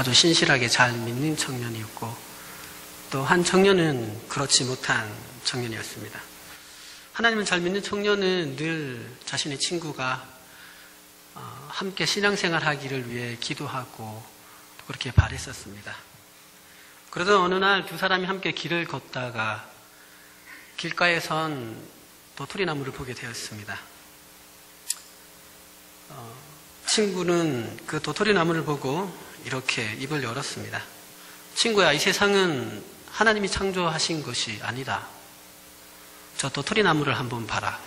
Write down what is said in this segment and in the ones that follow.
아주 신실하게 잘 믿는 청년이었고, 또 한 청년은 그렇지 못한 청년이었습니다. 하나님을 잘 믿는 청년은 늘 자신의 친구가 함께 신앙생활 하기를 위해 기도하고 그렇게 바랬었습니다. 그러던 어느 날 두 사람이 함께 길을 걷다가 길가에선 도토리나무를 보게 되었습니다. 친구는 그 도토리나무를 보고 이렇게 입을 열었습니다. 친구야, 이 세상은 하나님이 창조하신 것이 아니다. 저 도토리나무를 한번 봐라.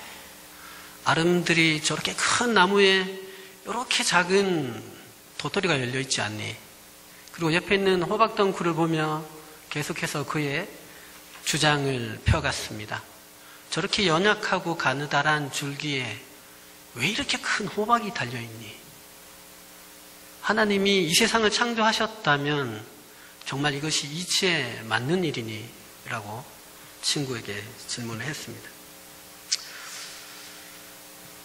아름드리 저렇게 큰 나무에 이렇게 작은 도토리가 열려있지 않니? 그리고 옆에 있는 호박덩굴을 보며 계속해서 그의 주장을 펴갔습니다. 저렇게 연약하고 가느다란 줄기에 왜 이렇게 큰 호박이 달려있니? 하나님이 이 세상을 창조하셨다면 정말 이것이 이치에 맞는 일이니? 라고 친구에게 질문을 했습니다.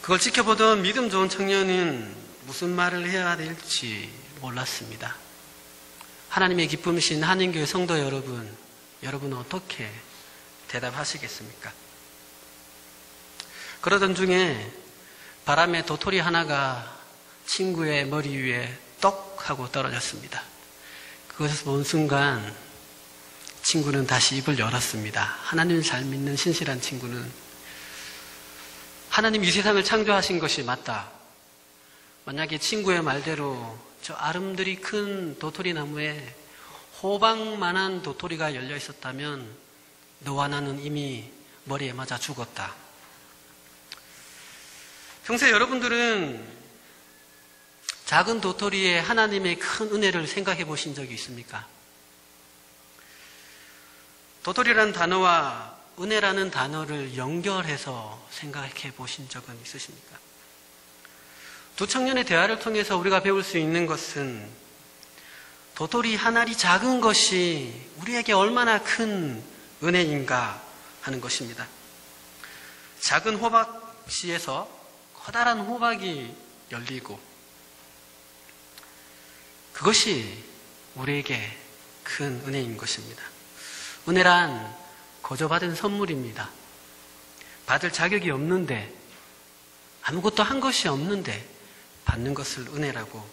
그걸 지켜보던 믿음 좋은 청년은 무슨 말을 해야 될지 몰랐습니다. 하나님의 기쁨이신 한인교회 성도 여러분 어떻게 대답하시겠습니까? 그러던 중에 바람에 도토리 하나가 친구의 머리 위에 떡 하고 떨어졌습니다. 그것을 본 순간 친구는 다시 입을 열었습니다. 하나님을 잘 믿는 신실한 친구는 하나님 이 세상을 창조하신 것이 맞다. 만약에 친구의 말대로 저 아름드리 큰 도토리 나무에 호박만한 도토리가 열려 있었다면 너와 나는 이미 머리에 맞아 죽었다. 평소에 여러분들은 작은 도토리에 하나님의 큰 은혜를 생각해 보신 적이 있습니까? 도토리라는 단어와 은혜라는 단어를 연결해서 생각해 보신 적은 있으십니까? 두 청년의 대화를 통해서 우리가 배울 수 있는 것은 도토리 한 알이 작은 것이 우리에게 얼마나 큰 은혜인가 하는 것입니다. 작은 호박씨에서 커다란 호박이 열리고 그것이 우리에게 큰 은혜인 것입니다. 은혜란 거저 받은 선물입니다. 받을 자격이 없는데 아무것도 한 것이 없는데 받는 것을 은혜라고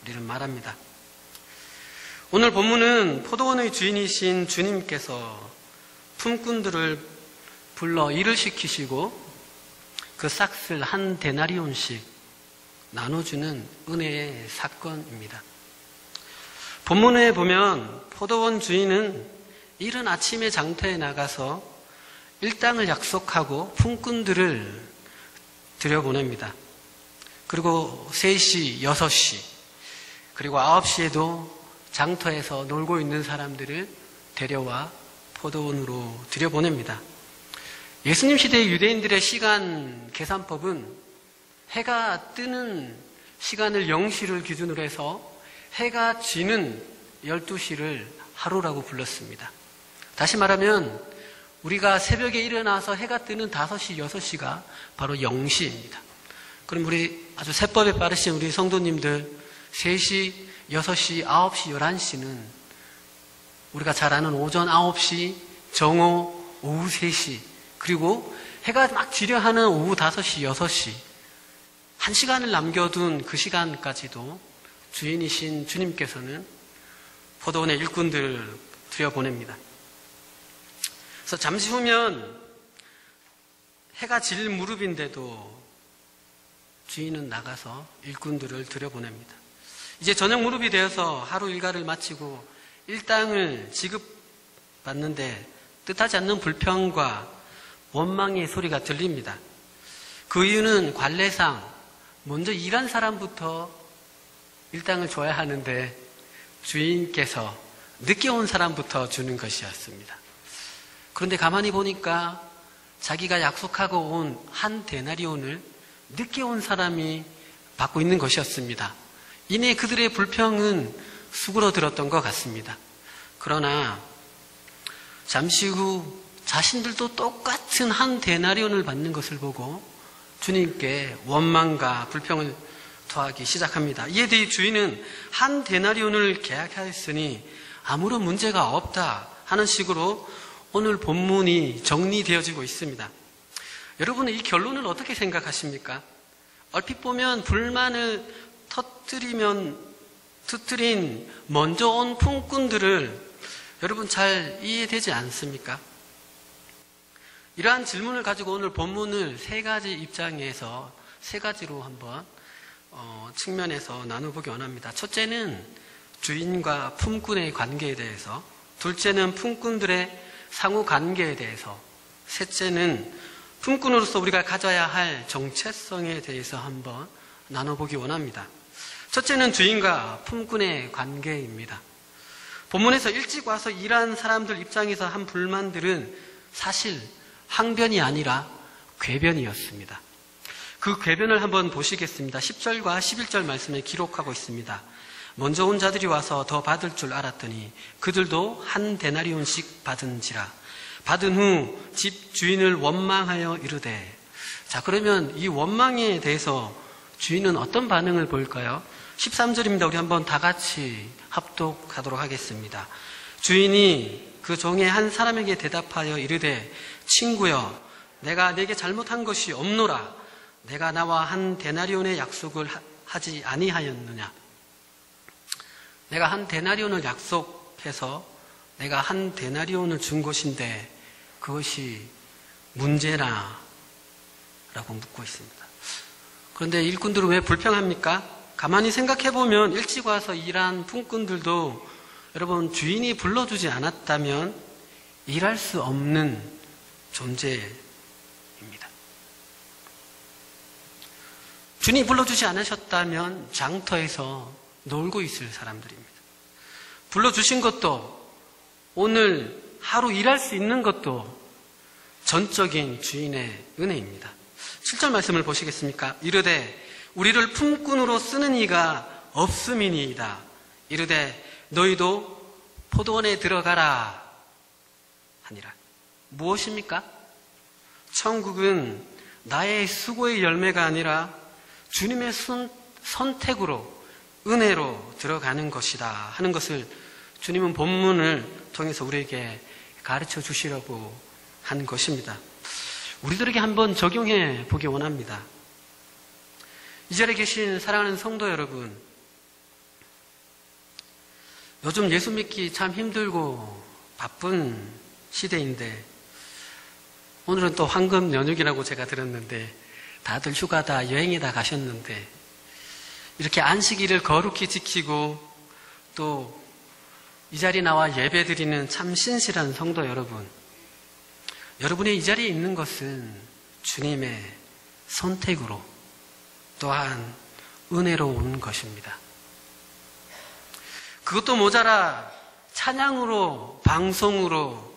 우리는 말합니다. 오늘 본문은 포도원의 주인이신 주님께서 품꾼들을 불러 일을 시키시고 그 싹을 한 데나리온씩 나눠주는 은혜의 사건입니다. 본문에 보면 포도원 주인은 이른 아침에 장터에 나가서 일당을 약속하고 품꾼들을 들여보냅니다. 그리고 3시, 6시, 그리고 9시에도 장터에서 놀고 있는 사람들을 데려와 포도원으로 들여보냅니다. 예수님 시대의 유대인들의 시간 계산법은 해가 뜨는 시간을 0시를 기준으로 해서 해가 지는 12시를 하루라고 불렀습니다. 다시 말하면 우리가 새벽에 일어나서 해가 뜨는 5시, 6시가 바로 0시입니다. 그럼 우리 아주 세법에 빠르신 우리 성도님들 3시, 6시, 9시, 11시는 우리가 잘 아는 오전 9시, 정오, 오후 3시, 그리고 해가 막 지려 하는 오후 5시, 6시 1시간을 남겨둔 그 시간까지도 주인이신 주님께서는 포도원의 일꾼들을 들여보냅니다. 그래서 잠시 후면 해가 질 무렵인데도 주인은 나가서 일꾼들을 들여보냅니다. 이제 저녁 무렵이 되어서 하루 일과를 마치고 일당을 지급받는데 뜻하지 않는 불평과 원망의 소리가 들립니다. 그 이유는 관례상 먼저 일한 사람부터 일당을 줘야 하는데 주인께서 늦게 온 사람부터 주는 것이었습니다. 그런데 가만히 보니까 자기가 약속하고 온 한 데나리온을 늦게 온 사람이 받고 있는 것이었습니다. 이내 그들의 불평은 수그러들었던 것 같습니다. 그러나 잠시 후 자신들도 똑같은 한 데나리온을 받는 것을 보고 주님께 원망과 불평을 토하기 시작합니다. 이에 대해 주인은 한 데나리온을 계약하였으니 아무런 문제가 없다 하는 식으로 오늘 본문이 정리되어지고 있습니다. 여러분은 이 결론을 어떻게 생각하십니까? 얼핏 보면 불만을 터뜨린 먼저 온 품꾼들을 여러분 잘 이해되지 않습니까? 이러한 질문을 가지고 오늘 본문을 세 가지 입장에서 세 가지로 한번 측면에서 나눠보기 원합니다. 첫째는 주인과 품꾼의 관계에 대해서, 둘째는 품꾼들의 상호 관계에 대해서, 셋째는 품꾼으로서 우리가 가져야 할 정체성에 대해서 한번 나눠보기 원합니다. 첫째는 주인과 품꾼의 관계입니다. 본문에서 일찍 와서 일한 사람들 입장에서 한 불만들은 사실 항변이 아니라 궤변이었습니다. 그 궤변을 한번 보시겠습니다. 10절과 11절 말씀에 기록하고 있습니다. 먼저 온 자들이 와서 더 받을 줄 알았더니 그들도 한 데나리온씩 받은지라. 받은 후 집 주인을 원망하여 이르되. 자, 그러면 이 원망에 대해서 주인은 어떤 반응을 보일까요? 13절입니다. 우리 한번 다 같이 합독하도록 하겠습니다. 주인이 그 종의 한 사람에게 대답하여 이르되, 친구여, 내가 내게 잘못한 것이 없노라. 내가 나와 한 데나리온의 약속을 하지 아니하였느냐. 내가 한 데나리온을 약속해서 내가 한 데나리온을 준 것인데 그것이 문제나? 라고 묻고 있습니다. 그런데 일꾼들은 왜 불평합니까? 가만히 생각해보면 일찍 와서 일한 품꾼들도 여러분 주인이 불러주지 않았다면 일할 수 없는 존재입니다. 주인이 불러주지 않으셨다면 장터에서 놀고 있을 사람들입니다. 불러주신 것도 오늘 하루 일할 수 있는 것도 전적인 주인의 은혜입니다. 7절 말씀을 보시겠습니까? 이르되 우리를 품꾼으로 쓰는 이가 없음이니이다. 이르되 너희도 포도원에 들어가라 하니라. 무엇입니까? 천국은 나의 수고의 열매가 아니라 주님의 선택으로, 은혜로 들어가는 것이다 하는 것을 주님은 본문을 통해서 우리에게 가르쳐 주시려고 한 것입니다. 우리들에게 한번 적용해 보기 원합니다. 이 자리에 계신 사랑하는 성도 여러분, 요즘 예수 믿기 참 힘들고 바쁜 시대인데 오늘은 또 황금 연휴기라고 제가 들었는데 다들 휴가다 여행이다 가셨는데 이렇게 안식일을 거룩히 지키고 또 이 자리에 나와 예배 드리는 참 신실한 성도 여러분, 여러분이 이 자리에 있는 것은 주님의 선택으로 또한 은혜로 온 것입니다. 그것도 모자라 찬양으로, 방송으로,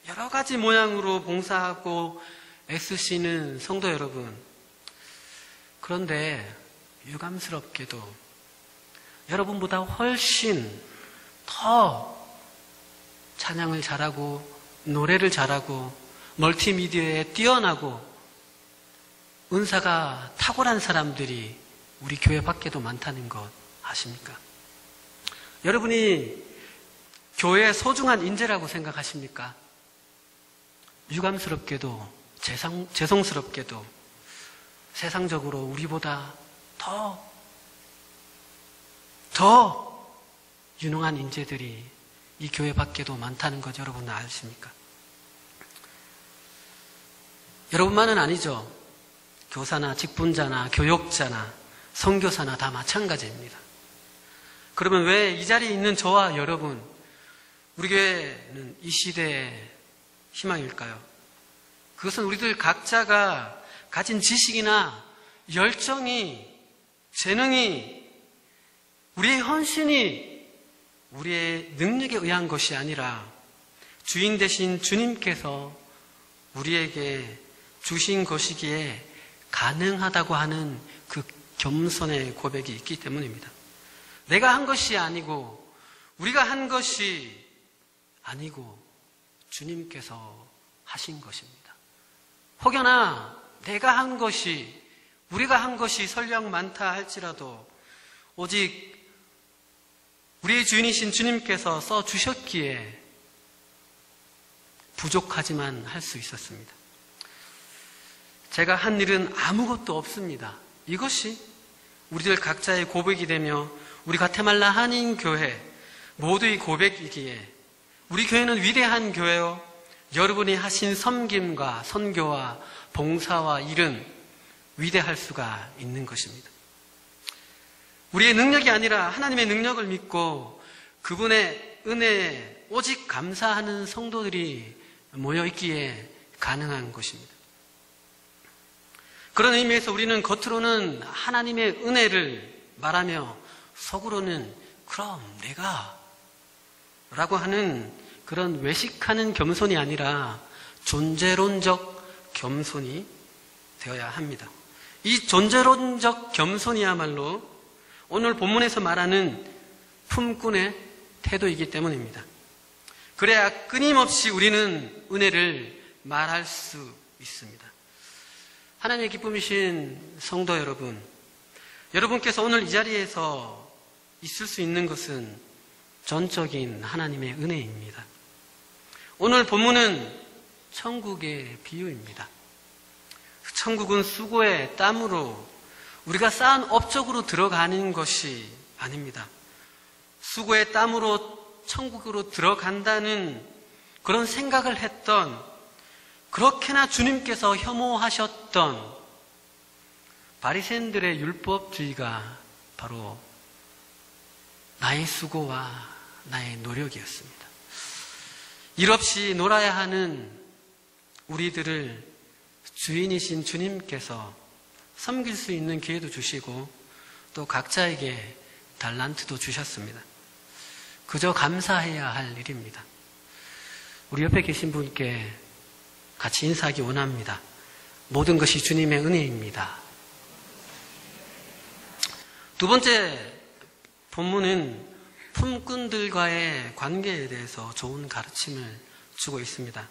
여러 가지 모양으로 봉사하고 애쓰시는 성도 여러분, 그런데 유감스럽게도 여러분보다 훨씬 더 찬양을 잘하고 노래를 잘하고 멀티미디어에 뛰어나고 은사가 탁월한 사람들이 우리 교회 밖에도 많다는 것 아십니까? 여러분이 교회의 소중한 인재라고 생각하십니까? 유감스럽게도 죄송스럽게도 세상적으로 우리보다 더 유능한 인재들이 이 교회 밖에도 많다는 것 여러분 아십니까? 여러분만은 아니죠. 교사나 직분자나 교역자나 선교사나 다 마찬가지입니다. 그러면 왜 이 자리에 있는 저와 여러분, 우리 교회는 이 시대의 희망일까요? 그것은 우리들 각자가 가진 지식이나 열정이, 재능이, 우리의 헌신이 우리의 능력에 의한 것이 아니라 주인 되신 주님께서 우리에게 주신 것이기에 가능하다고 하는 그 겸손의 고백이 있기 때문입니다. 내가 한 것이 아니고 우리가 한 것이 아니고 주님께서 하신 것입니다. 혹여나 내가 한 것이 우리가 한 것이 설령 많다 할지라도 오직 우리의 주인이신 주님께서 써주셨기에 부족하지만 할 수 있었습니다. 제가 한 일은 아무것도 없습니다. 이것이 우리들 각자의 고백이 되며 우리 가테말라 한인교회 모두의 고백이기에 우리 교회는 위대한 교회요, 여러분이 하신 섬김과 선교와 봉사와 일은 위대할 수가 있는 것입니다. 우리의 능력이 아니라 하나님의 능력을 믿고 그분의 은혜에 오직 감사하는 성도들이 모여있기에 가능한 것입니다. 그런 의미에서 우리는 겉으로는 하나님의 은혜를 말하며 속으로는 그럼 내가 라고 하는 그런 외식하는 겸손이 아니라 존재론적 겸손이 되어야 합니다. 이 존재론적 겸손이야말로 오늘 본문에서 말하는 품꾼의 태도이기 때문입니다. 그래야 끊임없이 우리는 은혜를 말할 수 있습니다. 하나님의 기쁨이신 성도 여러분, 여러분께서 오늘 이 자리에서 있을 수 있는 것은 전적인 하나님의 은혜입니다. 오늘 본문은 천국의 비유입니다. 천국은 수고의 땀으로 우리가 쌓은 업적으로 들어가는 것이 아닙니다. 수고의 땀으로 천국으로 들어간다는 그런 생각을 했던, 그렇게나 주님께서 혐오하셨던 바리새인들의 율법주의가 바로 나의 수고와 나의 노력이었습니다. 일 없이 놀아야 하는 우리들을 주인이신 주님께서 섬길 수 있는 기회도 주시고 또 각자에게 달란트도 주셨습니다. 그저 감사해야 할 일입니다. 우리 옆에 계신 분께 같이 인사하기 원합니다. 모든 것이 주님의 은혜입니다. 두 번째 본문은 품꾼들과의 관계에 대해서 좋은 가르침을 주고 있습니다.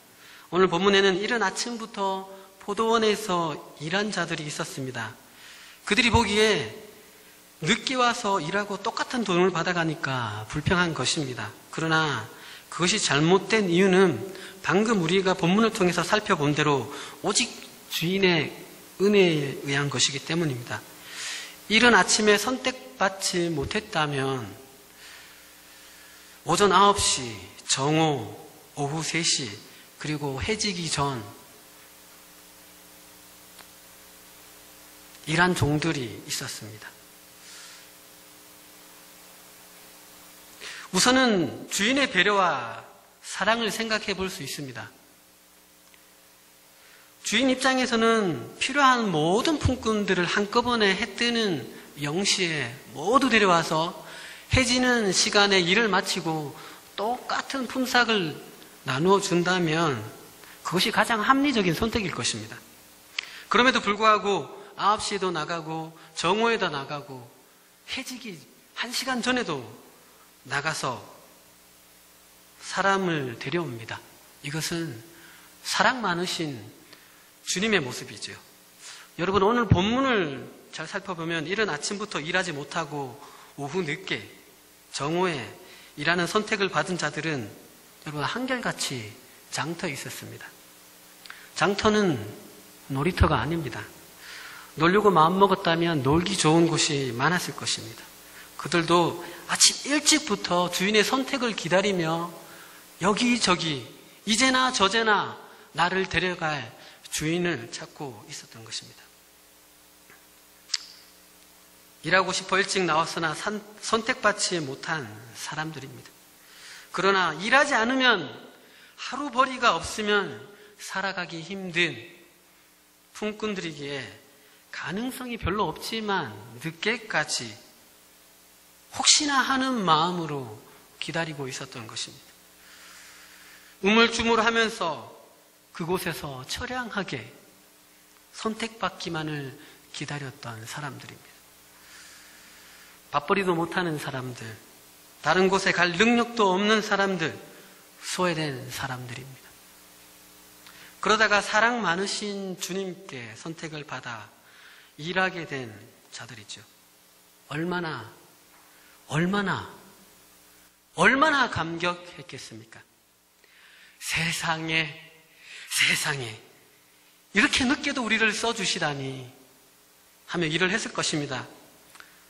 오늘 본문에는 이른 아침부터 포도원에서 일한 자들이 있었습니다. 그들이 보기에 늦게 와서 일하고 똑같은 돈을 받아가니까 불평한 것입니다. 그러나 그것이 잘못된 이유는 방금 우리가 본문을 통해서 살펴본 대로 오직 주인의 은혜에 의한 것이기 때문입니다. 이른 아침에 선택받지 못했다면 오전 9시, 정오, 오후 3시, 그리고 해지기 전 일한 종들이 있었습니다. 우선은 주인의 배려와 사랑을 생각해 볼 수 있습니다. 주인 입장에서는 필요한 모든 품꾼들을 한꺼번에 해 뜨는 0시에 모두 데려와서 해지는 시간에 일을 마치고 똑같은 품삯을 나누어 준다면 그것이 가장 합리적인 선택일 것입니다. 그럼에도 불구하고 9시에도 나가고 정오에도 나가고 해지기 1시간 전에도 나가서 사람을 데려옵니다. 이것은 사랑 많으신 주님의 모습이죠. 여러분, 오늘 본문을 잘 살펴보면 이른 아침부터 일하지 못하고 오후 늦게 정오에 일하는 선택을 받은 자들은 여러분 한결같이 장터에 있었습니다. 장터는 놀이터가 아닙니다. 놀려고 마음먹었다면 놀기 좋은 곳이 많았을 것입니다. 그들도 아침 일찍부터 주인의 선택을 기다리며 여기저기 이제나 저제나 나를 데려갈 주인을 찾고 있었던 것입니다. 일하고 싶어 일찍 나왔으나 선택받지 못한 사람들입니다. 그러나 일하지 않으면 하루벌이가 없으면 살아가기 힘든 품꾼들이기에 가능성이 별로 없지만 늦게까지 혹시나 하는 마음으로 기다리고 있었던 것입니다. 우물쭈물하면서 그곳에서 처량하게 선택받기만을 기다렸던 사람들입니다. 밥벌이도 못하는 사람들, 다른 곳에 갈 능력도 없는 사람들, 소외된 사람들입니다. 그러다가 사랑 많으신 주님께 선택을 받아 일하게 된 자들이죠. 얼마나 감격했겠습니까? 세상에 이렇게 늦게도 우리를 써주시다니 하며 일을 했을 것입니다.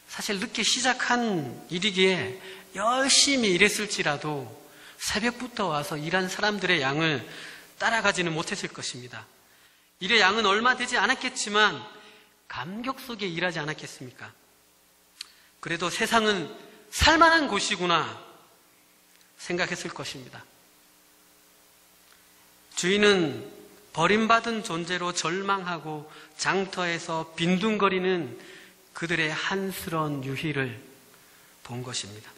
사실 늦게 시작한 일이기에 열심히 일했을지라도 새벽부터 와서 일한 사람들의 양을 따라가지는 못했을 것입니다. 일의 양은 얼마 되지 않았겠지만 감격 속에 일하지 않았겠습니까? 그래도 세상은 살만한 곳이구나 생각했을 것입니다. 주인은 버림받은 존재로 절망하고 장터에서 빈둥거리는 그들의 한스러운 유희를 본 것입니다.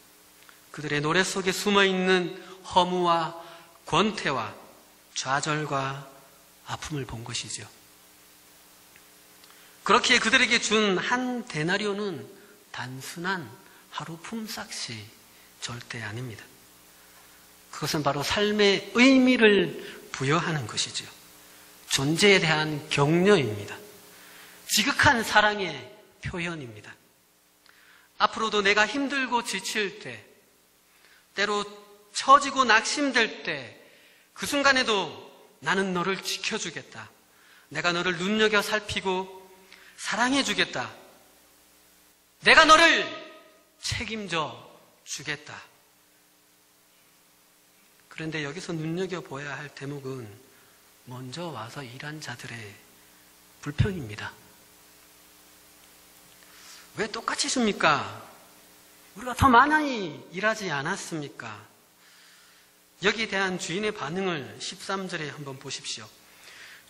그들의 노래 속에 숨어있는 허무와 권태와 좌절과 아픔을 본 것이죠. 그렇기에 그들에게 준 한 데나리오는 단순한 하루 품삯이 절대 아닙니다. 그것은 바로 삶의 의미를 부여하는 것이죠. 존재에 대한 격려입니다. 지극한 사랑의 표현입니다. 앞으로도 내가 힘들고 지칠 때, 때로 처지고 낙심될 때, 그 순간에도 나는 너를 지켜주겠다. 내가 너를 눈여겨 살피고 사랑해주겠다. 내가 너를 책임져 주겠다. 그런데 여기서 눈여겨보아야 할 대목은 먼저 와서 일한 자들의 불평입니다. 왜 똑같이 줍니까? 우리가 더 많이 일하지 않았습니까? 여기에 대한 주인의 반응을 13절에 한번 보십시오.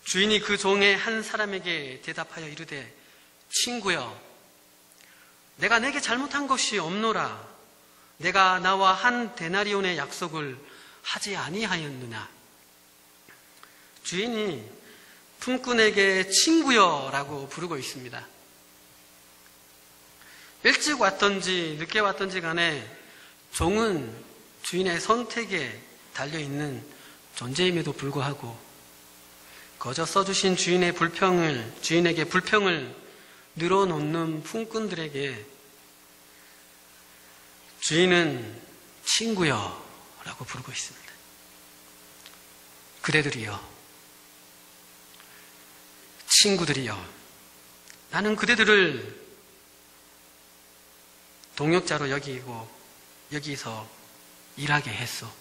주인이 그 종의 한 사람에게 대답하여 이르되 친구여, 내가 내게 잘못한 것이 없노라. 내가 나와 한 데나리온의 약속을 하지 아니하였느냐. 주인이 품꾼에게 친구여라고 부르고 있습니다. 일찍 왔던지 늦게 왔던지 간에 종은 주인의 선택에 달려있는 존재임에도 불구하고 거저 써주신 주인에게 불평을 늘어놓는 품꾼들에게 주인은 친구여라고 부르고 있습니다. 그대들이여, 친구들이여, 나는 그대들을 동역자로 여기고 여기서 일하게 했어.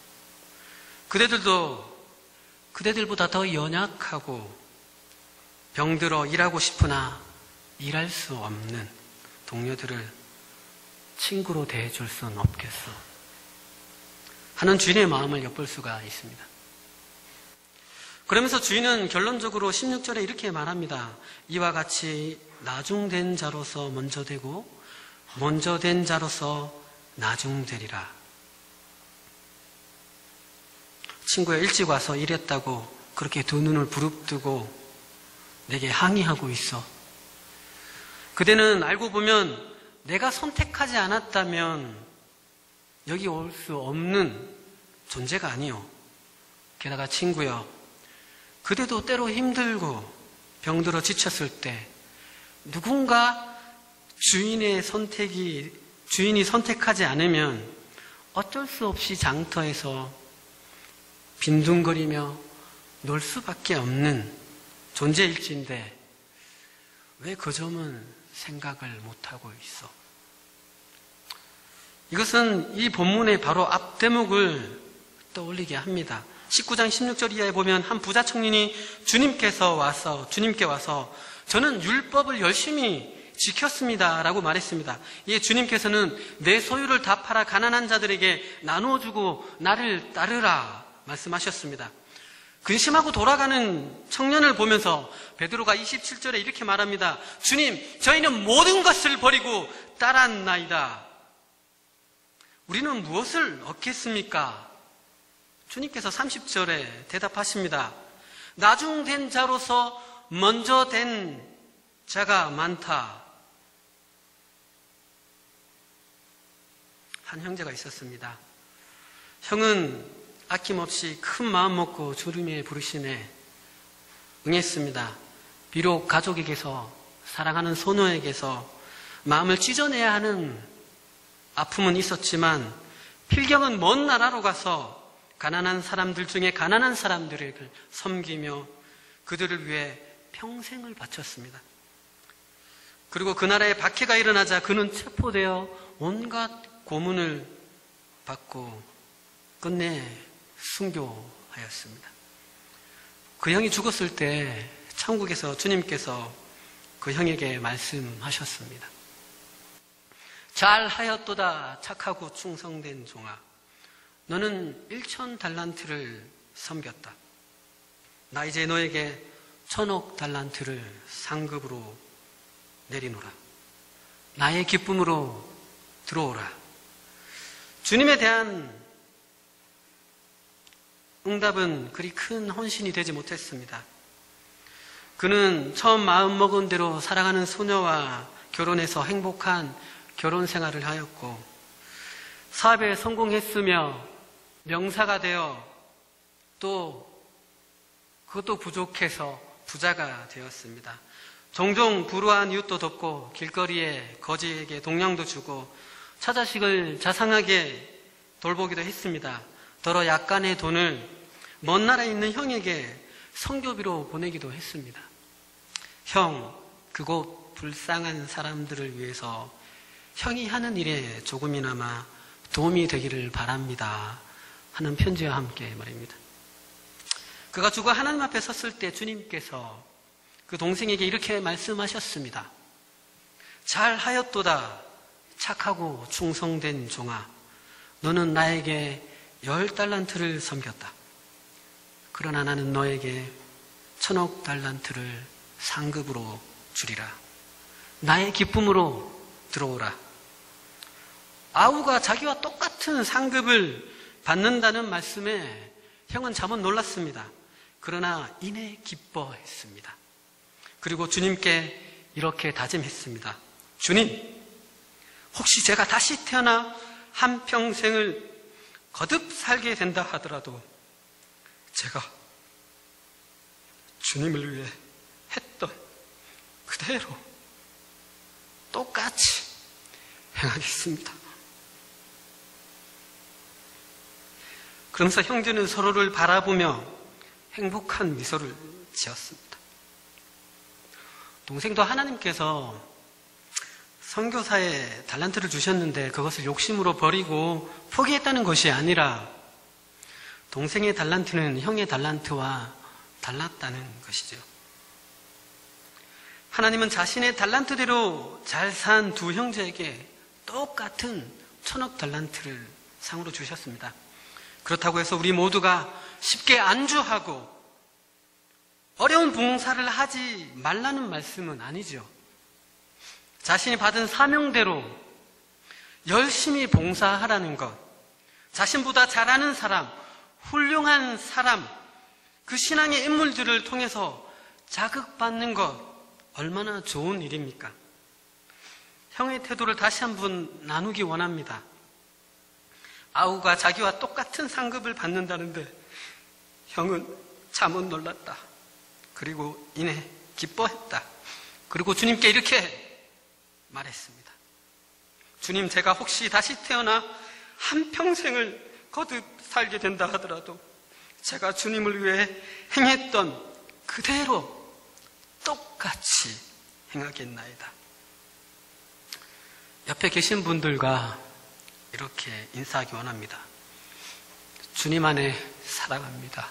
그대들도 그대들보다 더 연약하고 병들어 일하고 싶으나 일할 수 없는 동료들을 친구로 대해줄 수는 없겠어 하는 주인의 마음을 엿볼 수가 있습니다. 그러면서 주인은 결론적으로 16절에 이렇게 말합니다. 이와 같이 나중된 자로서 먼저 되고 먼저 된 자로서 나중되리라. 친구야, 일찍 와서 일했다고 그렇게 두 눈을 부릅뜨고 내게 항의하고 있어. 그대는 알고 보면 내가 선택하지 않았다면 여기 올 수 없는 존재가 아니요. 게다가 친구여, 그대도 때로 힘들고 병들어 지쳤을 때 누군가 주인이 선택하지 않으면 어쩔 수 없이 장터에서 빈둥거리며 놀 수밖에 없는 존재일진데 왜 그 점은 생각을 못하고 있어? 이것은 이 본문의 바로 앞 대목을 떠올리게 합니다. 19장 16절 이하에 보면 한 부자 청년이 주님께 와서 저는 율법을 열심히 지켰습니다 라고 말했습니다. 이에 주님께서는 내 소유를 다 팔아 가난한 자들에게 나누어주고 나를 따르라 말씀하셨습니다. 근심하고 돌아가는 청년을 보면서 베드로가 27절에 이렇게 말합니다. 주님, 저희는 모든 것을 버리고 따랐나이다. 우리는 무엇을 얻겠습니까? 주님께서 30절에 대답하십니다. 나중된 자로서 먼저 된 자가 많다. 한 형제가 있었습니다. 형은 아낌없이 큰 마음 먹고 주님의 부르심에 응했습니다. 비록 가족에게서 사랑하는 소녀에게서 마음을 찢어내야 하는 아픔은 있었지만 필경은 먼 나라로 가서 가난한 사람들 중에 가난한 사람들을 섬기며 그들을 위해 평생을 바쳤습니다. 그리고 그 나라에 박해가 일어나자 그는 체포되어 온갖 고문을 받고 끝내 순교하였습니다. 그 형이 죽었을 때 천국에서 주님께서 그 형에게 말씀하셨습니다. 잘하였도다 착하고 충성된 종아, 너는 1,000달란트를 섬겼다. 나 이제 너에게 1,000억 달란트를 상급으로 내리노라. 나의 기쁨으로 들어오라. 주님에 대한 응답은 그리 큰 헌신이 되지 못했습니다. 그는 처음 마음먹은 대로 사랑하는 소녀와 결혼해서 행복한 결혼 생활을 하였고 사업에 성공했으며 명사가 되어 또 그것도 부족해서 부자가 되었습니다. 종종 불우한 이웃도 돕고 길거리에 거지에게 동량도 주고 처자식을 자상하게 돌보기도 했습니다. 더러 약간의 돈을 먼 나라에 있는 형에게 성교비로 보내기도 했습니다. 형, 그곳 불쌍한 사람들을 위해서 형이 하는 일에 조금이나마 도움이 되기를 바랍니다 하는 편지와 함께 말입니다. 그가 죽어 하나님 앞에 섰을 때 주님께서 그 동생에게 이렇게 말씀하셨습니다. 잘하였도다 착하고 충성된 종아, 너는 나에게 10달란트를 섬겼다. 그러나 나는 너에게 1,000억 달란트를 상급으로 주리라. 나의 기쁨으로 들어오라. 아우가 자기와 똑같은 상급을 받는다는 말씀에 형은 잠은 놀랐습니다. 그러나 이내 기뻐했습니다. 그리고 주님께 이렇게 다짐했습니다. 주님, 혹시 제가 다시 태어나 한평생을 거듭 살게 된다 하더라도 제가 주님을 위해 했던 그대로 똑같이 행하겠습니다. 그러면서 형제는 서로를 바라보며 행복한 미소를 지었습니다. 동생도 하나님께서 선교사에 달란트를 주셨는데 그것을 욕심으로 버리고 포기했다는 것이 아니라 동생의 달란트는 형의 달란트와 달랐다는 것이죠. 하나님은 자신의 달란트대로 잘 산 두 형제에게 똑같은 1,000억 달란트를 상으로 주셨습니다. 그렇다고 해서 우리 모두가 쉽게 안주하고 어려운 봉사를 하지 말라는 말씀은 아니죠. 자신이 받은 사명대로 열심히 봉사하라는 것, 자신보다 잘하는 사람, 훌륭한 사람, 그 신앙의 인물들을 통해서 자극받는 것 얼마나 좋은 일입니까? 형의 태도를 다시 한번 나누기 원합니다. 아우가 자기와 똑같은 상급을 받는다는데 형은 잠은 놀랐다. 그리고 이내 기뻐했다. 그리고 주님께 이렇게 말했습니다. 주님, 제가 혹시 다시 태어나 한평생을 거듭 살게 된다 하더라도 제가 주님을 위해 행했던 그대로 똑같이 행하겠나이다. 옆에 계신 분들과 이렇게 인사하기 원합니다. 주님 안에 사랑합니다.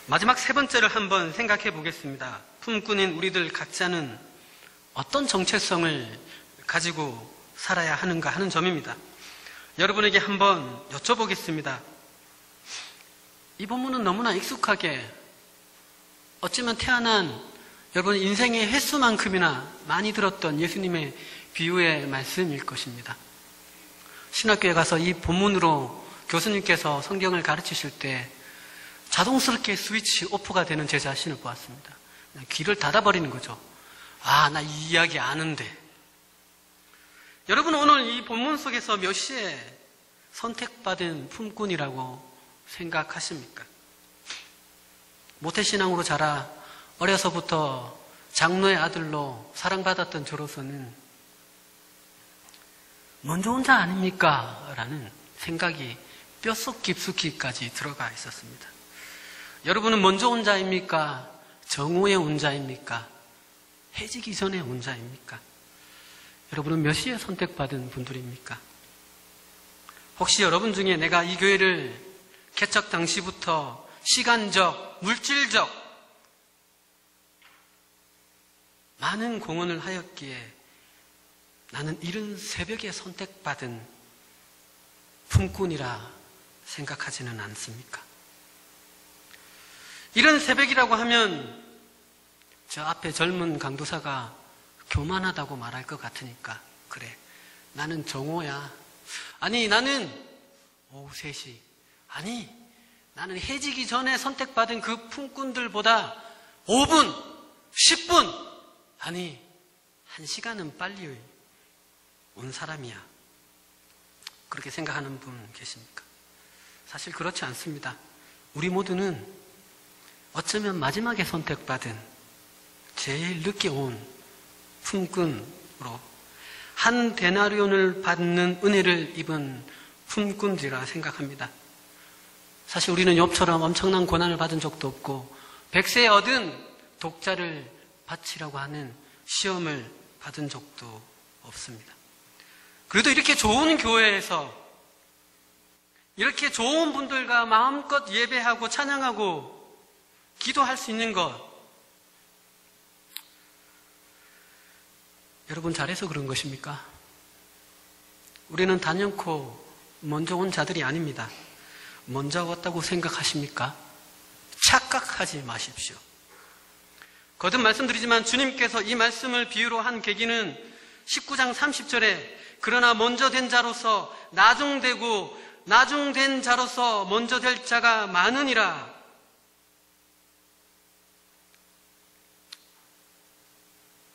마지막 세 번째를 한번 생각해 보겠습니다. 품꾼인 우리들 각자는 어떤 정체성을 가지고 살아야 하는가 하는 점입니다. 여러분에게 한번 여쭤보겠습니다. 이 본문은 너무나 익숙하게 어쩌면 태어난 여러분 인생의 횟수만큼이나 많이 들었던 예수님의 비유의 말씀일 것입니다. 신학교에 가서 이 본문으로 교수님께서 성경을 가르치실 때 자동스럽게 스위치 오프가 되는 제 자신을 보았습니다. 그냥 귀를 닫아버리는 거죠. 아, 나 이 이야기 아는데. 여러분 오늘 이 본문 속에서 몇 시에 선택받은 품꾼이라고 생각하십니까? 모태신앙으로 자라 어려서부터 장로의 아들로 사랑받았던 저로서는 먼저 온 자 아닙니까? 라는 생각이 뼛속 깊숙이까지 들어가 있었습니다. 여러분은 먼저 온 자입니까? 정오에 온 자입니까? 해지기 전에 온 자입니까? 여러분은 몇 시에 선택받은 분들입니까? 혹시 여러분 중에 내가 이 교회를 개척 당시부터 시간적, 물질적 많은 공헌을 하였기에 나는 이른 새벽에 선택받은 품꾼이라 생각하지는 않습니까? 이른 새벽이라고 하면 저 앞에 젊은 강도사가 교만하다고 말할 것 같으니까 그래, 나는 정오야. 아니, 나는 오후 3시. 아니, 나는 해지기 전에 선택받은 그 품꾼들보다 5분, 10분, 아니 1시간은 빨리 온 사람이야. 그렇게 생각하는 분 계십니까? 사실 그렇지 않습니다. 우리 모두는 어쩌면 마지막에 선택받은 제일 늦게 온 품꾼으로 한 데나리온을 받는 은혜를 입은 품꾼들이라 생각합니다. 사실 우리는 욥처럼 엄청난 고난을 받은 적도 없고 100세에 얻은 독자를 바치라고 하는 시험을 받은 적도 없습니다. 그래도 이렇게 좋은 교회에서 이렇게 좋은 분들과 마음껏 예배하고 찬양하고 기도할 수 있는 것, 여러분 잘해서 그런 것입니까? 우리는 단연코 먼저 온 자들이 아닙니다. 먼저 왔다고 생각하십니까? 착각하지 마십시오. 거듭 말씀드리지만 주님께서 이 말씀을 비유로 한 계기는 19장 30절에 그러나 먼저 된 자로서 나중되고 나중된 자로서 먼저 될 자가 많으니라.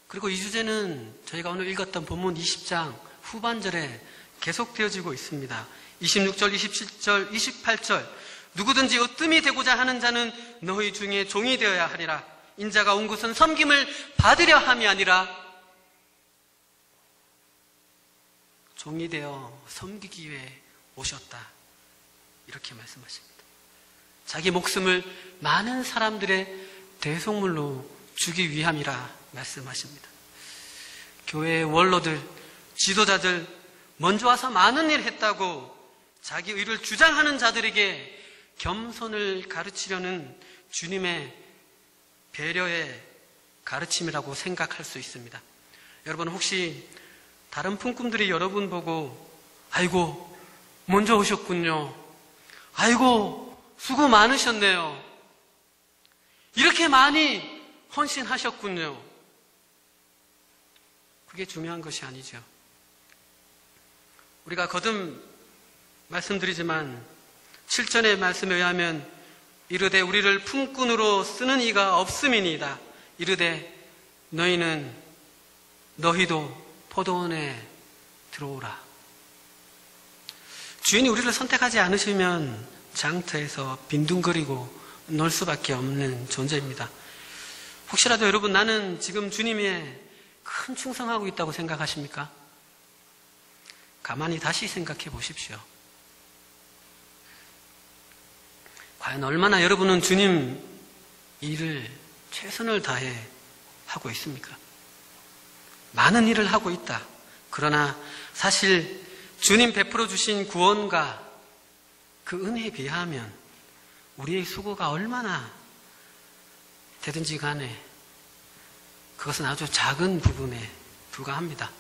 그리고 이 주제는 저희가 오늘 읽었던 본문 20장 후반절에 계속되어지고 있습니다. 26절, 27절, 28절 누구든지 으뜸이 되고자 하는 자는 너희 중에 종이 되어야 하리라. 인자가 온 것은 섬김을 받으려 함이 아니라 종이 되어 섬기기 위해 오셨다. 이렇게 말씀하십니다. 자기 목숨을 많은 사람들의 대속물로 주기 위함이라 말씀하십니다. 교회의 원로들, 지도자들, 먼저 와서 많은 일을 했다고 자기 의를 주장하는 자들에게 겸손을 가르치려는 주님의 배려의 가르침이라고 생각할 수 있습니다. 여러분 혹시 다른 품꾼들이 여러분 보고 아이고 먼저 오셨군요. 아이고 수고 많으셨네요. 이렇게 많이 헌신하셨군요. 그게 중요한 것이 아니죠. 우리가 거듭 말씀드리지만 7절의 말씀에 의하면 이르되 우리를 품꾼으로 쓰는 이가 없음이니이다. 이르되 너희도 포도원에 들어오라. 주인이 우리를 선택하지 않으시면 장터에서 빈둥거리고 놀 수밖에 없는 존재입니다. 혹시라도 여러분 나는 지금 주님의 큰 충성하고 있다고 생각하십니까? 가만히 다시 생각해 보십시오. 과연 얼마나 여러분은 주님 일을 최선을 다해 하고 있습니까? 많은 일을 하고 있다. 그러나 사실 주님 베풀어 주신 구원과 그 은혜에 비하면 우리의 수고가 얼마나 되든지 간에 그것은 아주 작은 부분에 불과합니다.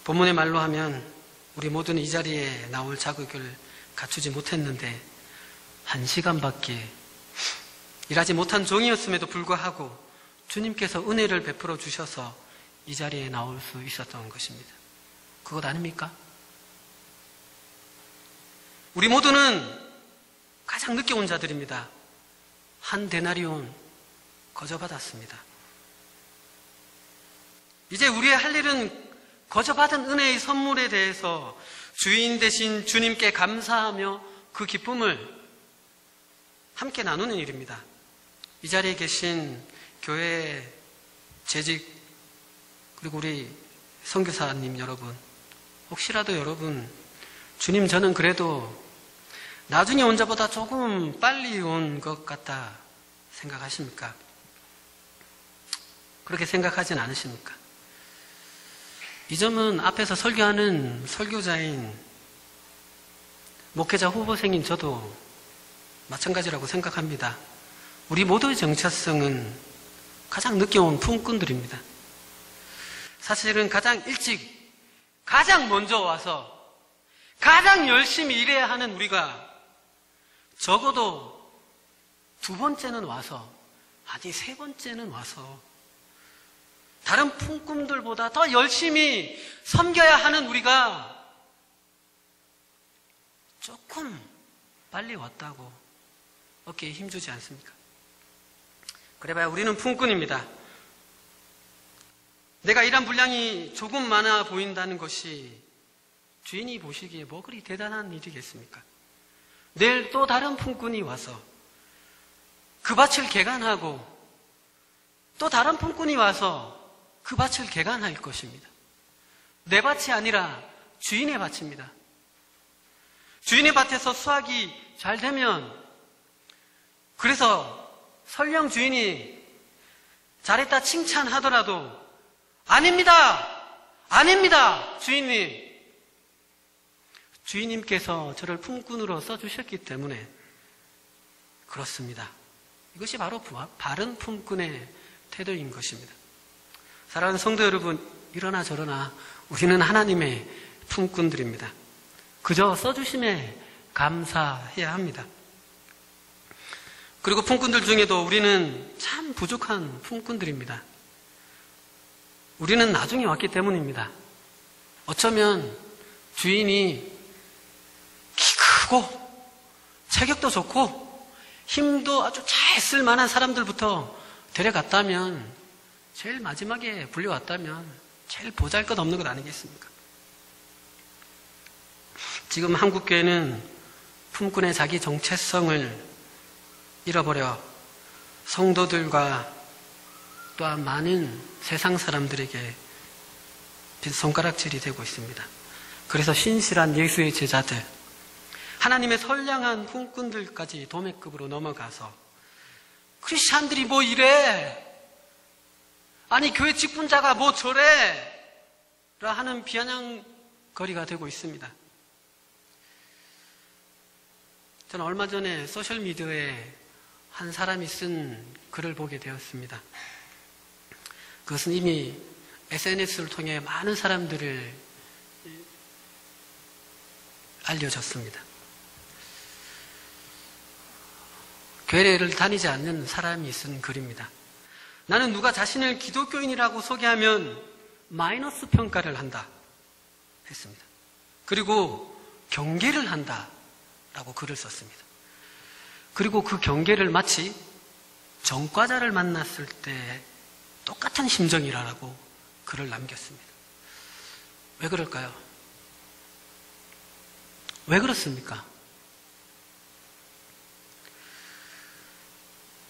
본문의 말로 하면 우리 모두는 이 자리에 나올 자격을 갖추지 못했는데 1시간밖에 일하지 못한 종이었음에도 불구하고 주님께서 은혜를 베풀어 주셔서 이 자리에 나올 수 있었던 것입니다. 그것 아닙니까? 우리 모두는 가장 늦게 온 자들입니다. 한 데나리온 거저받았습니다. 이제 우리의 할 일은 거저받은 은혜의 선물에 대해서 주인 되신 주님께 감사하며 그 기쁨을 함께 나누는 일입니다. 이 자리에 계신 교회 재직 그리고 우리 선교사님 여러분, 혹시라도 여러분 주님 저는 그래도 나중에 온 자보다 조금 빨리 온 것 같다 생각하십니까? 그렇게 생각하진 않으십니까? 이 점은 앞에서 설교하는 설교자인 목회자 후보생인 저도 마찬가지라고 생각합니다. 우리 모두의 정체성은 가장 늦게 온 품꾼들입니다. 사실은 가장 일찍, 가장 먼저 와서 가장 열심히 일해야 하는 우리가 적어도 두 번째는 와서, 아니 세 번째는 와서 다른 품꾼들보다 더 열심히 섬겨야 하는 우리가 조금 빨리 왔다고 어깨에 힘주지 않습니까? 그래봐야 우리는 품꾼입니다. 내가 일한 분량이 조금 많아 보인다는 것이 주인이 보시기에 뭐 그리 대단한 일이겠습니까? 내일 또 다른 품꾼이 와서 그 밭을 개간하고 또 다른 품꾼이 와서 그 밭을 개간할 것입니다. 내 밭이 아니라 주인의 밭입니다. 주인의 밭에서 수확이 잘 되면, 그래서 설령 주인이 잘했다 칭찬하더라도 아닙니다 주인님, 주인님께서 저를 품꾼으로 써주셨기 때문에 그렇습니다. 이것이 바로 바른 품꾼의 태도인 것입니다. 사랑하는 성도 여러분, 이러나 저러나 우리는 하나님의 품꾼들입니다. 그저 써주심에 감사해야 합니다. 그리고 품꾼들 중에도 우리는 참 부족한 품꾼들입니다. 우리는 나중에 왔기 때문입니다. 어쩌면 주인이 키 크고 체격도 좋고 힘도 아주 잘 쓸 만한 사람들부터 데려갔다면, 제일 마지막에 불려왔다면 제일 보잘것없는 것 아니겠습니까? 지금 한국교회는 품꾼의 자기 정체성을 잃어버려 성도들과 또한 많은 세상 사람들에게 손가락질이 되고 있습니다. 그래서 신실한 예수의 제자들, 하나님의 선량한 품꾼들까지 도매급으로 넘어가서 크리스찬들이 뭐 이래, 아니 교회 직분자가 뭐 저래 라 하는 비아냥거리가 되고 있습니다. 저는 얼마 전에 소셜미디어에 한 사람이 쓴 글을 보게 되었습니다. 그것은 이미 SNS를 통해 많은 사람들을 알려졌습니다. 교회를 다니지 않는 사람이 쓴 글입니다. 나는 누가 자신을 기독교인이라고 소개하면 마이너스 평가를 한다 했습니다. 그리고 경계를 한다 라고 글을 썼습니다. 그리고 그 경계를 마치 전과자를 만났을 때 똑같은 심정이라고 글을 남겼습니다. 왜 그럴까요? 왜 그렇습니까?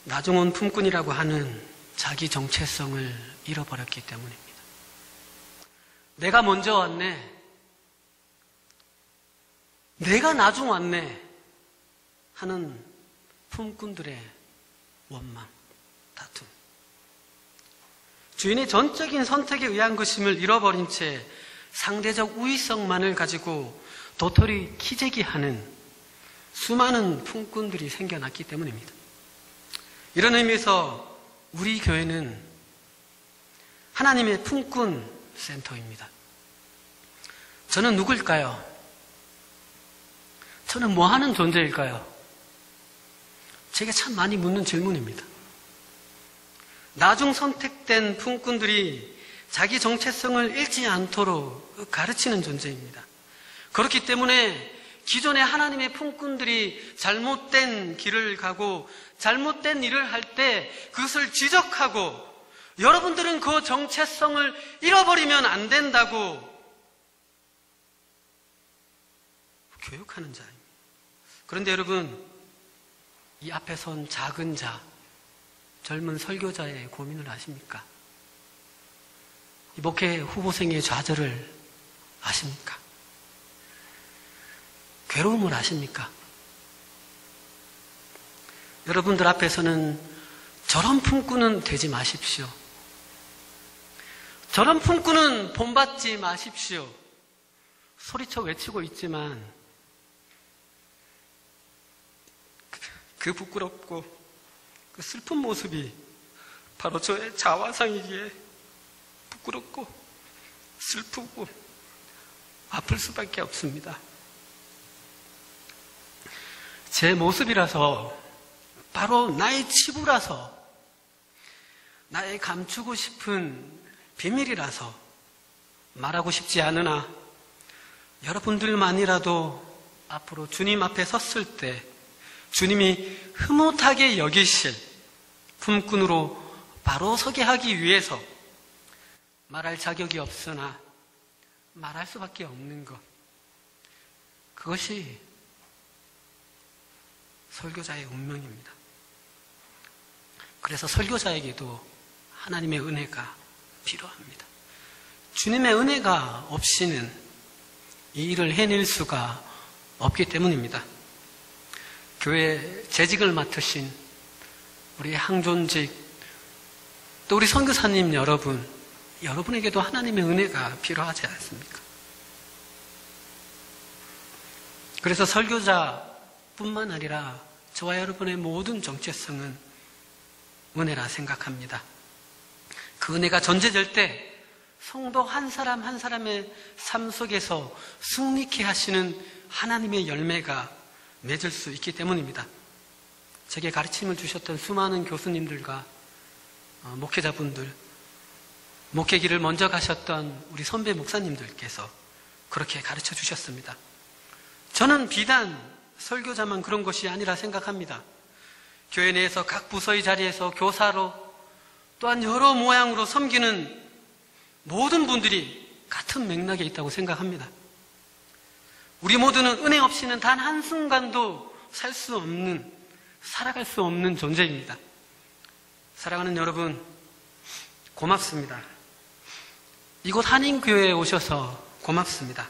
나중온 품꾼이라고 하는 자기 정체성을 잃어버렸기 때문입니다. 내가 먼저 왔네, 내가 나중 왔네 하는 품꾼들의 원망, 다툼, 주인의 전적인 선택에 의한 것임을 잃어버린 채 상대적 우위성만을 가지고 도토리 키재기하는 수많은 품꾼들이 생겨났기 때문입니다. 이런 의미에서 우리 교회는 하나님의 품꾼 센터입니다. 저는 누구일까요? 저는 뭐 하는 존재일까요? 제게 참 많이 묻는 질문입니다. 나중 선택된 품꾼들이 자기 정체성을 잃지 않도록 가르치는 존재입니다. 그렇기 때문에 기존의 하나님의 품꾼들이 잘못된 길을 가고 잘못된 일을 할 때 그것을 지적하고 여러분들은 그 정체성을 잃어버리면 안 된다고 교육하는 자입니다. 그런데 여러분, 이 앞에 선 작은 자, 젊은 설교자의 고민을 아십니까? 이 목회 후보생의 좌절을 아십니까? 괴로움을 아십니까? 여러분들 앞에서는 저런 품꾼은 되지 마십시오. 저런 품꾼은 본받지 마십시오. 소리쳐 외치고 있지만 그 부끄럽고 그 슬픈 모습이 바로 저의 자화상이기에 부끄럽고 슬프고 아플 수밖에 없습니다. 제 모습이라서, 바로 나의 치부라서, 나의 감추고 싶은 비밀이라서 말하고 싶지 않으나, 여러분들만이라도 앞으로 주님 앞에 섰을 때 주님이 흐뭇하게 여기실 품꾼으로 바로 서게 하기 위해서 말할 자격이 없으나 말할 수밖에 없는 것, 그것이 설교자의 운명입니다. 그래서 설교자에게도 하나님의 은혜가 필요합니다. 주님의 은혜가 없이는 이 일을 해낼 수가 없기 때문입니다. 교회 재직을 맡으신 우리 항존직, 또 우리 선교사님 여러분에게도 하나님의 은혜가 필요하지 않습니까? 그래서 설교자뿐만 아니라 저와 여러분의 모든 정체성은 은혜라 생각합니다. 그 은혜가 전제될 때 성도 한 사람 한 사람의 삶 속에서 승리케 하시는 하나님의 열매가 맺을 수 있기 때문입니다. 제게 가르침을 주셨던 수많은 교수님들과 목회자분들, 목회길을 먼저 가셨던 우리 선배 목사님들께서 그렇게 가르쳐 주셨습니다. 저는 비단 설교자만 그런 것이 아니라 생각합니다. 교회 내에서 각 부서의 자리에서 교사로, 또한 여러 모양으로 섬기는 모든 분들이 같은 맥락에 있다고 생각합니다. 우리 모두는 은혜 없이는 단 한순간도 살 수 없는, 살아갈 수 없는 존재입니다. 사랑하는 여러분, 고맙습니다. 이곳 한인교회에 오셔서 고맙습니다.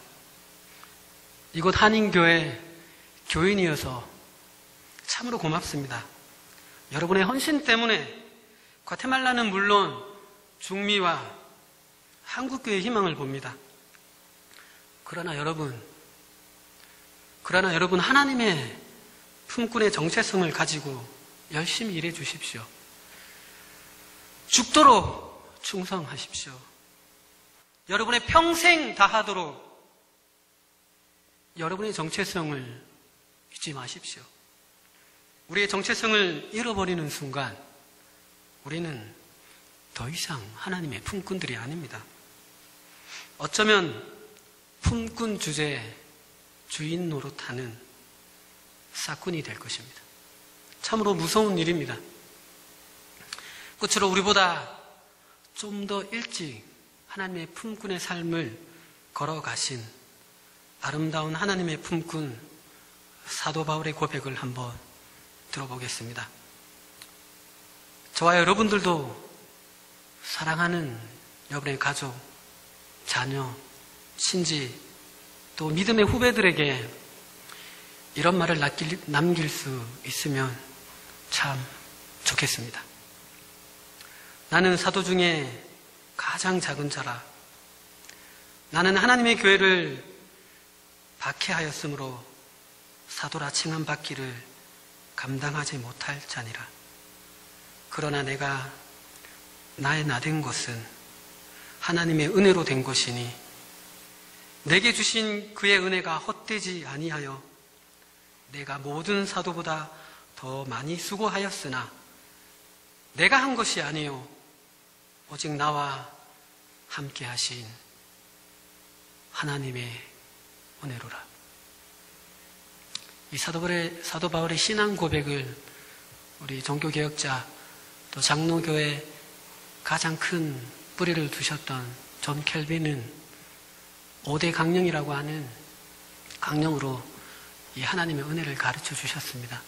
이곳 한인교회 교인이어서 참으로 고맙습니다. 여러분의 헌신 때문에 과테말라는 물론 중미와 한국교회의 희망을 봅니다. 그러나 여러분 하나님의 품꾼의 정체성을 가지고 열심히 일해 주십시오. 죽도록 충성하십시오. 여러분의 평생 다하도록 여러분의 정체성을 잊지 마십시오. 우리의 정체성을 잃어버리는 순간 우리는 더 이상 하나님의 품꾼들이 아닙니다. 어쩌면 품꾼 주제에 주인 노릇하는 싹꾼이 될 것입니다. 참으로 무서운 일입니다. 끝으로 우리보다 좀 더 일찍 하나님의 품꾼의 삶을 걸어가신 아름다운 하나님의 품꾼 사도 바울의 고백을 한번 들어보겠습니다. 저와 여러분들도 사랑하는 여러분의 가족, 자녀, 친지, 또 믿음의 후배들에게 이런 말을 남길 수 있으면 참 좋겠습니다. 나는 사도 중에 가장 작은 자라. 나는 하나님의 교회를 박해하였으므로 사도라 칭함 받기를 감당하지 못할 자니라. 그러나 내가 나의 나된 것은 하나님의 은혜로 된 것이니 내게 주신 그의 은혜가 헛되지 아니하여 내가 모든 사도보다 더 많이 수고하였으나 내가 한 것이 아니요 오직 나와 함께 하신 하나님의 은혜로라. 이 사도 바울의 신앙 고백을 우리 종교개혁자 또 장로교회 가장 큰 뿌리를 두셨던 존 켈빈은 5대 강령이라고 하는 강령으로 이 하나님의 은혜를 가르쳐 주셨습니다.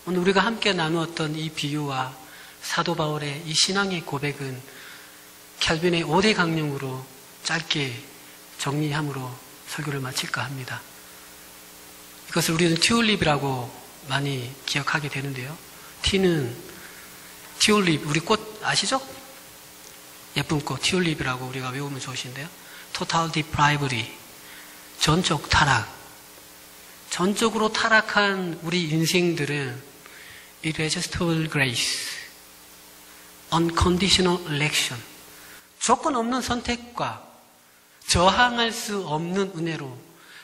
오늘 우리가 함께 나누었던 이 비유와 사도 바울의 이 신앙의 고백은 켈빈의 5대 강령으로 짧게 정리함으로 설교를 마칠까 합니다. 이것을 우리는 튤립이라고 많이 기억하게 되는데요. T는 튤립, 우리 꽃 아시죠? 예쁜 꽃, 튤립이라고 우리가 외우면 좋으신데요. Total depravity, 전적 타락. 전적으로 타락한 우리 인생들은 irresistible grace, unconditional election, 조건 없는 선택과 저항할 수 없는 은혜로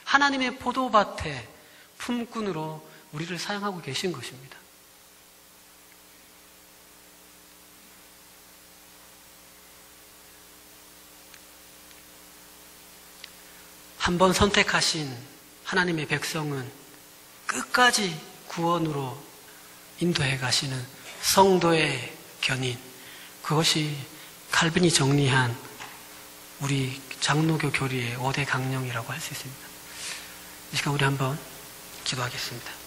하나님의 포도밭에 품꾼으로 우리를 사용하고 계신 것입니다. 한번 선택하신 하나님의 백성은 끝까지 구원으로 인도해 가시는 성도의 견인, 그것이 칼빈이 정리한 우리 장로교 교리의 5대 강령이라고 할 수 있습니다. 이 시간 우리 한번 기도하겠습니다.